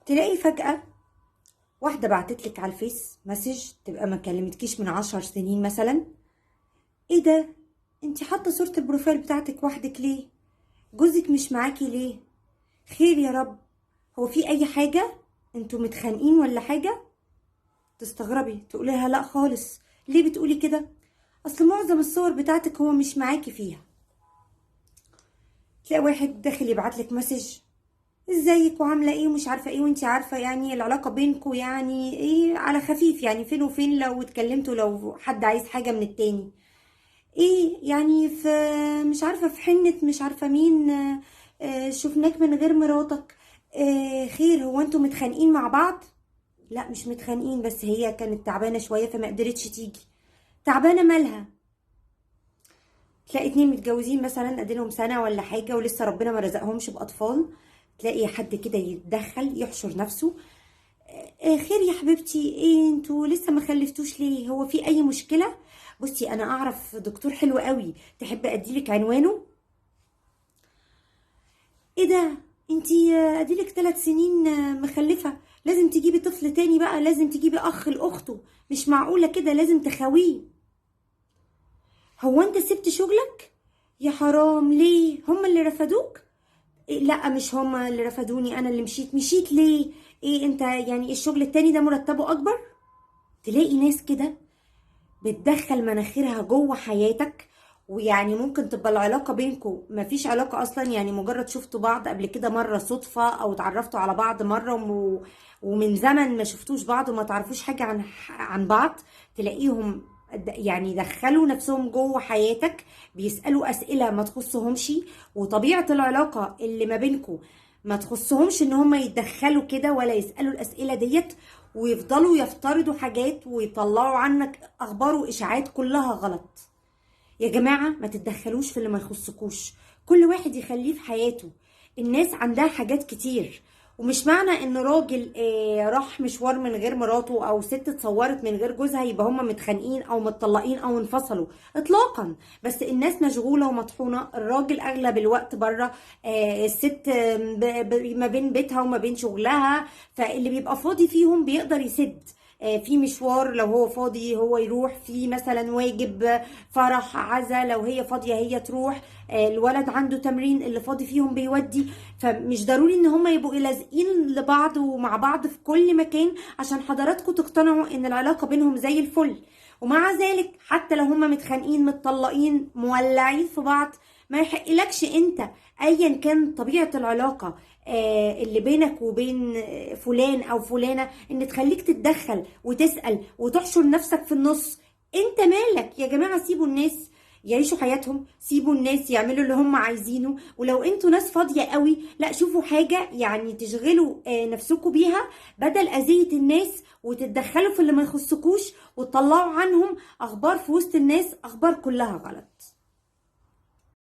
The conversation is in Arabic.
تلاقي فجأة واحدة بعتتلك على الفيس مسج، تبقى ما كلمتكيش من 10 سنين مثلا. ايه ده؟ انتي حاطة صورة البروفايل بتاعتك وحدك ليه؟ جوزك مش معاكي ليه؟ خير يا رب، هو في اي حاجة؟ انتوا متخانقين ولا حاجة؟ تستغربي تقوليها لا خالص. ليه بتقولي كده؟ اصل معظم الصور بتاعتك هو مش معاكي فيها. تلاقي واحد داخل يبعتلك مسج، ازيك وعامله ايه ومش عارفه ايه، وانتي عارفه يعني العلاقه بينكوا يعني ايه، على خفيف يعني، فين وفين لو اتكلمتوا، لو حد عايز حاجه من التاني ايه يعني، في مش عارفه في حنه مش عارفه مين، شفناك من غير مراتك. خير، هو انتوا متخانقين مع بعض؟ لا مش متخانقين، بس هي كانت تعبانه شويه فما قدرتش تيجي. تعبانه مالها؟ تلاقي اتنين متجوزين مثلا اديلهم سنه ولا حاجه ولسه ربنا ما رزقهمش باطفال، تلاقي حد كده يتدخل يحشر نفسه. خير يا حبيبتي، ايه انتوا لسه ما خلفتوش ليه؟ هو في اي مشكله؟ بصي انا اعرف دكتور حلو قوي، تحب اديلك عنوانه؟ ايه ده؟ انتي اديلك 3 سنين مخلفه، لازم تجيبي طفل تاني بقى، لازم تجيبي اخ لاخته، مش معقوله كده، لازم تخاويه. هو انت سبت شغلك؟ يا حرام، ليه؟ هم اللي رفضوك؟ إيه؟ لا مش هما اللي رفضوني، انا اللي مشيت ليه؟ ايه انت يعني الشغل التاني ده مرتبه اكبر؟ تلاقي ناس كده بتدخل مناخيرها جوه حياتك، ويعني ممكن تبقى العلاقة بينكم مفيش علاقة اصلا، يعني مجرد شفتوا بعض قبل كده مرة صدفة، او اتعرفتوا على بعض مرة ومن زمن ما شفتوش بعض وما تعرفوش حاجة عن بعض. تلاقيهم يعني دخلوا نفسهم جوه حياتك، بيسألوا أسئلة ما تخصهمش، وطبيعة العلاقة اللي ما بينكم ما تخصهمش ان هم يتدخلوا كده ولا يسألوا الأسئلة ديت، ويفضلوا يفترضوا حاجات ويطلعوا عنك اخبار واشاعات كلها غلط. يا جماعة ما تتدخلوش في اللي ما يخصكوش، كل واحد يخليه في حياته. الناس عندها حاجات كتير، ومش معنى ان راجل راح مشوار من غير مراته، او ست اتصورت من غير جوزها، يبقى هما متخانقين او متطلقين او انفصلوا اطلاقا. بس الناس مشغولة ومطحونة، الراجل اغلب الوقت بره، الست ما بين بيتها وما بين شغلها، فاللي بيبقى فاضي فيهم بيقدر يسد. في مشوار لو هو فاضي هو يروح، في مثلا واجب فرح عزا لو هي فاضية هي تروح، الولد عنده تمرين اللي فاضي فيهم بيودي. فمش ضروري ان هما يبقوا لازقين لبعض ومع بعض في كل مكان عشان حضراتكم تقتنعوا ان العلاقة بينهم زي الفل. ومع ذلك حتى لو هما متخانقين متطلقين مولعين في بعض، ما يحقلكش انت ايا كان طبيعة العلاقة اللي بينك وبين فلان او فلانة ان تخليك تتدخل وتسأل وتحشر نفسك في النص. انت مالك يا جماعة؟ سيبوا الناس يعيشوا حياتهم، سيبوا الناس يعملوا اللي هم عايزينه. ولو انتوا ناس فاضية قوي، لا شوفوا حاجة يعني تشغلوا نفسكم بيها بدل اذية الناس وتتدخلوا في اللي ما يخصكوش وتطلعوا عنهم اخبار في وسط الناس، اخبار كلها غلط.